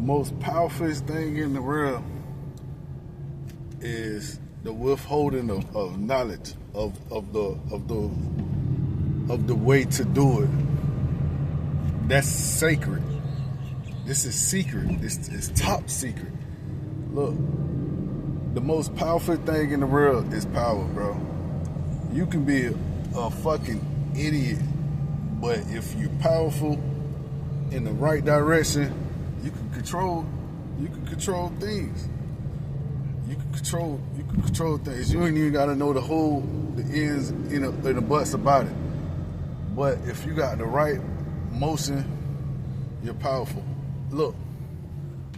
most powerful thing in the world is the withholding of knowledge of the way to do it. That's sacred. This is secret. It's top secret. Look, the most powerful thing in the world is power, bro. You can be a fucking idiot, but if you're powerful in the right direction, you can control things. You can control things. You ain't even gotta know the ins and the buts about it. But if you got the right motion, you're powerful. Look,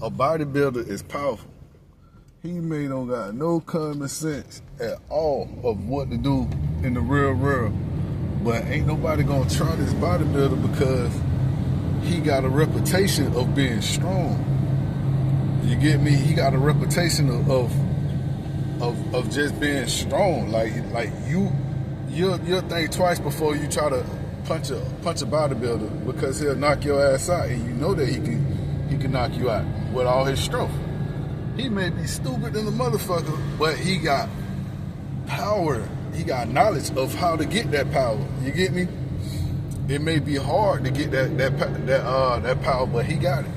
a bodybuilder is powerful. He may don't got no common sense at all of what to do in the real world. But ain't nobody gonna try this bodybuilder because he got a reputation of being strong. You get me? He got a reputation of just being strong. Like you'll think twice before you try to punch a bodybuilder because he'll knock your ass out, and you know that he can knock you out with all his strength. He may be stupid than a motherfucker, but he got power. He got knowledge of how to get that power. You get me? It may be hard to get that power, but he got it.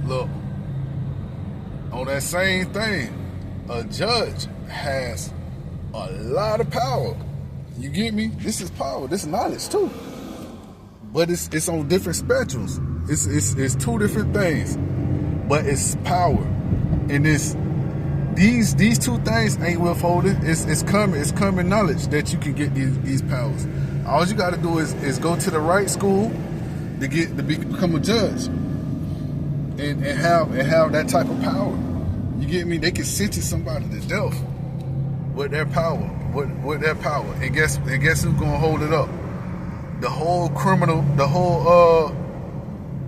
Look, on that same thing, a judge has a lot of power. You get me? This is power. This is knowledge too. But it's on different spectrums. It's two different things, but it's power. And these two things ain't withholding. It's common knowledge that you can get these powers. All you got to do is go to the right school to become a judge and have that type of power. You get me? They can sentence somebody to death with their power. With their power. And guess who's gonna hold it up? The whole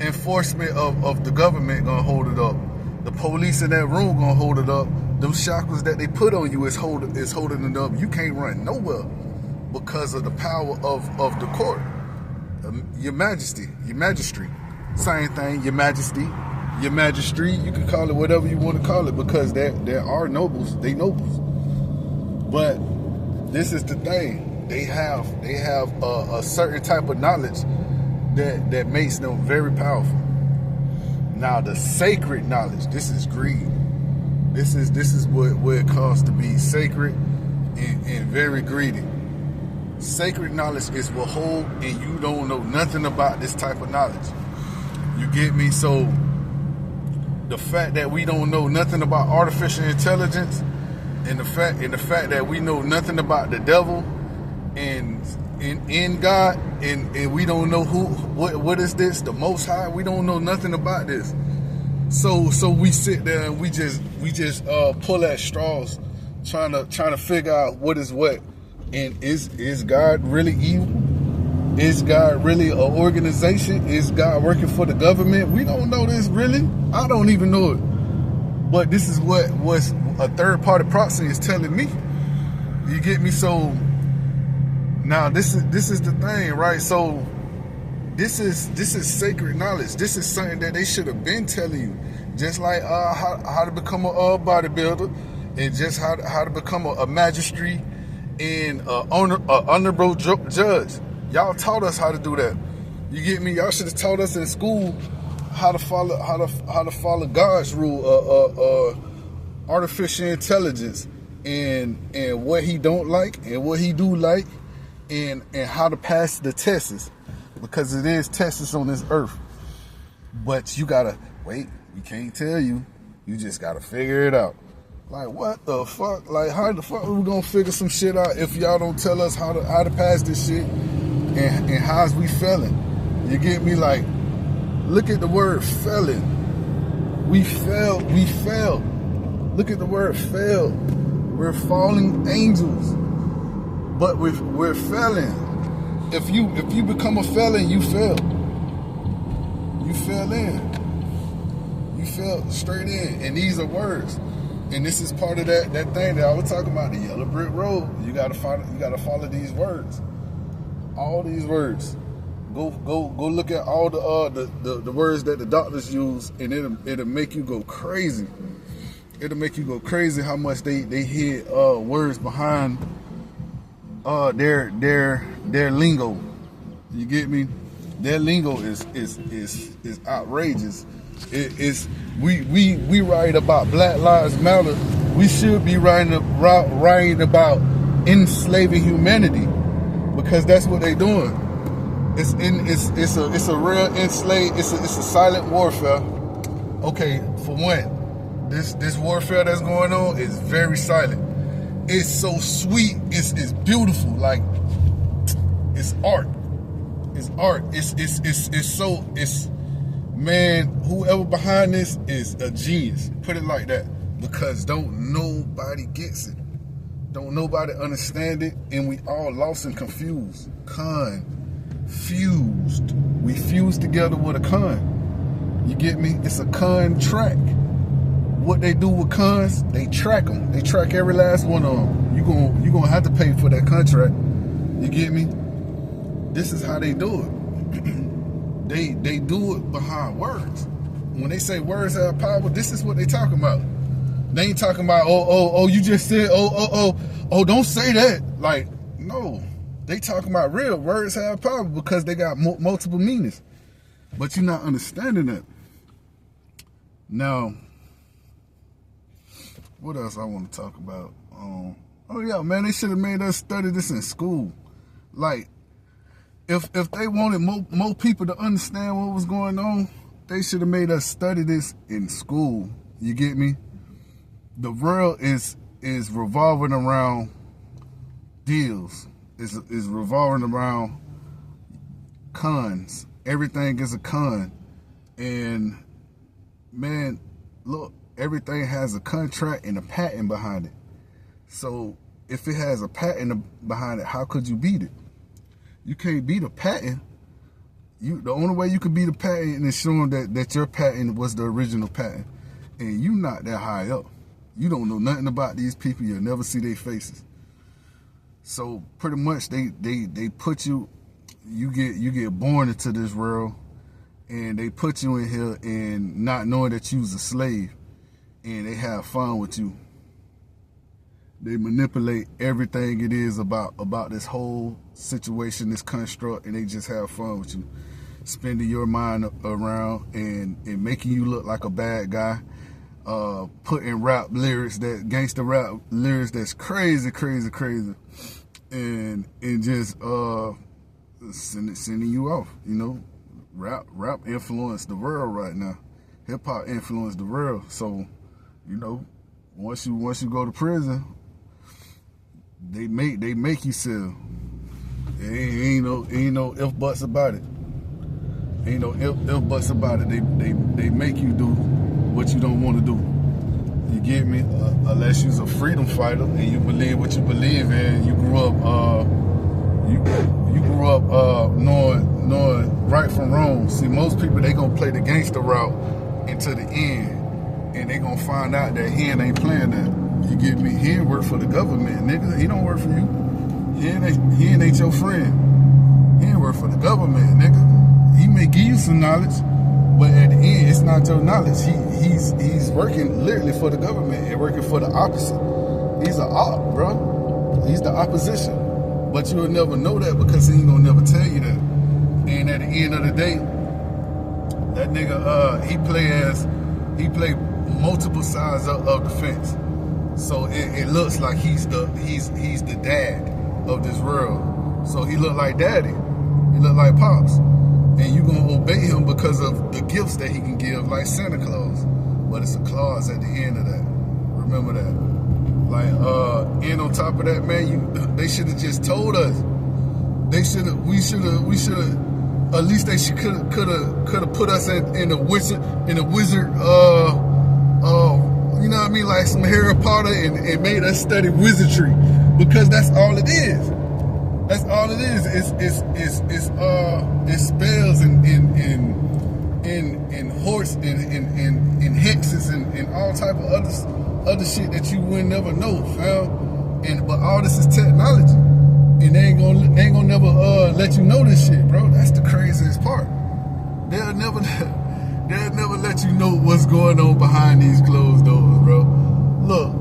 enforcement of the government gonna hold it up. The police in that room gonna hold it up. Them shackles that they put on you is holding it up. You can't run nowhere because of the power of the court. Your majesty, your magistrate. Same thing, your majesty, your magistrate. You can call it whatever you want to call it because there are nobles. They nobles. But this is the thing. They have a certain type of knowledge that makes them very powerful. Now the sacred knowledge, this is greed. This is what it costs to be sacred and very greedy. Sacred knowledge is withhold, and you don't know nothing about this type of knowledge. You get me? So the fact that we don't know nothing about artificial intelligence, and the fact that we know nothing about the devil and in God, and we don't know what is this, the Most High. We don't know nothing about this. So we sit there and we just pull at straws, trying to figure out what is what. And is God really evil? Is God really an organization? Is God working for the government? We don't know this really. I don't even know it. But this is what a third-party proxy is telling me. You get me? So now this is the thing, right? So this is sacred knowledge. This is something that they should have been telling you. Just like how to become a bodybuilder, and just how to become a magistrate and honorable judge. Y'all taught us how to do that. You get me? Y'all should have taught us in school how to follow God's rule, artificial intelligence, and what he don't like and what he do like, and how to pass the tests, because it is tests on this earth. But you gotta wait. We can't tell you. You just gotta figure it out. Like, what the fuck? Like, how the fuck are we gonna figure some shit out if y'all don't tell us how to pass this shit and how's we failing? You get me? Like, look at the word failing. We failed. Look at the word fail. We're falling angels, but we're failing. If you become a felon, you fail. You fell in. You fell straight in. And these are words. And this is part of that thing that I was talking about, the yellow brick road. You gotta follow these words. All these words. Go look at all the words that the doctors use, and it'll make you go crazy. It'll make you go crazy how much they hid words behind their lingo. You get me? Their lingo is outrageous. We write about Black Lives Matter. We should be writing about enslaving humanity, because that's what they're doing. It's a real enslave. It's a silent warfare. Okay, for one, this warfare that's going on is very silent. It's so sweet. It's beautiful. Like, it's art. It's art. It's man, whoever behind this is a genius. Put it like that. Because don't nobody gets it. Don't nobody understand it. And we all lost and confused. Fused. We fused together with a con. You get me? It's a con track. What they do with cons, they track them. They track every last one of them. You gonna have to pay for that contract. You get me? This is how they do it. They do it behind words. When they say words have power, this is what they talking about. They ain't talking about, oh, you just said, oh, don't say that. Like, no. They talking about real words have power because they got multiple meanings. But you're not understanding that. Now, what else I want to talk about? Oh yeah, man, they should have made us study this in school. Like, if they wanted more people to understand what was going on, they should have made us study this in school. You get me? The world is revolving around deals. Is revolving around cons. Everything is a con. And man, look, everything has a contract and a patent behind it. So if it has a patent behind it, how could you beat it? You can't beat a patent. The only way you can beat a patent is showing that your patent was the original patent. And you not that high up. You don't know nothing about these people. You'll never see their faces. So pretty much they put you get born into this world, and they put you in here and not knowing that you was a slave, and they have fun with you. They manipulate everything it is about this whole situation, this construct, and they just have fun with you, spinning your mind around and making you look like a bad guy, putting rap lyrics, that gangster rap lyrics that's crazy, and just sending you off. You know, rap influenced the world right now. Hip hop influenced the world. So, you know, once you go to prison, they make you sell. Ain't no if buts about it. Ain't no if buts about it. They make you do what you don't want to do. You get me? Unless you're a freedom fighter and you believe what you believe in. You grew up knowing right from wrong. See, most people, they gonna play the gangster route into the end, and they gonna find out that he ain't playing that. You get me? He ain't work for the government, nigga. He don't work for you. He ain't your friend. He ain't work for the government, nigga. He may give you some knowledge, but at the end, it's not your knowledge. He's working literally for the government and working for the opposite. He's an op, bro. He's the opposition. But you'll never know that because he ain't gonna never tell you that. And at the end of the day, that nigga, he play multiple sides of the fence. So it looks like he's the dad of this world. So he look like daddy. He look like pops. And you gonna obey him because of the gifts that he can give, like Santa Claus. But it's a clause at the end of that. Remember that. Like, and on top of that, man, they should have just told us. We should have. At least they could have put us in a wizard. You know what I mean, like some Harry Potter, and made us study wizardry, because that's all it is. That's all it is. It's spells and horse and hexes and all type of other shit that you would never know, fam. But all this is technology, and they ain't gonna never let you know this shit, bro. That's the craziest part. They'll never let you know what's going on behind these closed doors, bro. Look,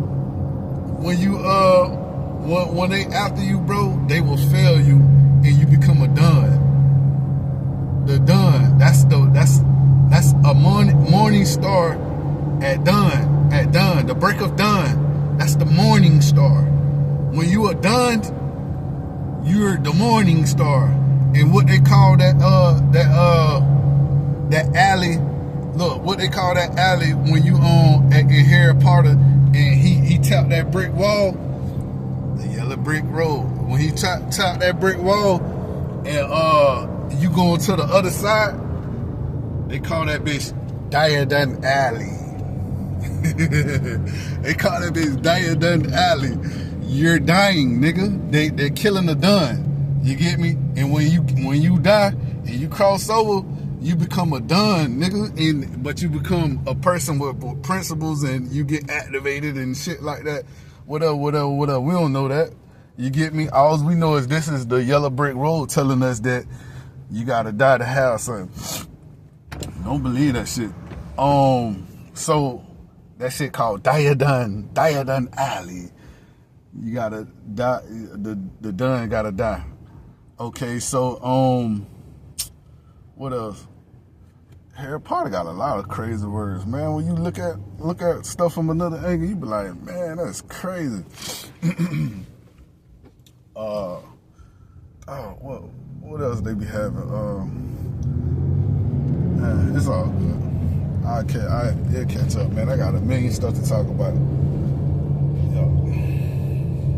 when you when they after you, bro, they will fail you and you become a done. The done. That's a morning star at dawn. At dawn. The break of dawn. That's the morning star. When you are done, you're the morning star. And what they call that alley. Look, what they call that alley when you in Harry Potter and he tapped that brick wall, the yellow brick road. When he tapped that brick wall and you going to the other side, they call that bitch Diadun Alley. They call that bitch Diadun Alley. You're dying, nigga. They're killing the done. You get me? And when you die and you cross over, you become a done, nigga. But you become a person with principles and you get activated and shit like that. Whatever. We don't know that. You get me? All we know is this is the yellow brick road telling us that you gotta die to have something. Don't believe that shit. So that shit called Diadun Alley. You gotta die. The done gotta die. Okay, so what else? Harry Potter got a lot of crazy words, man. When you look at stuff from another angle, you be like, man, that's crazy. What else they be having? It's all good. It'll catch up, man. I got a million stuff to talk about.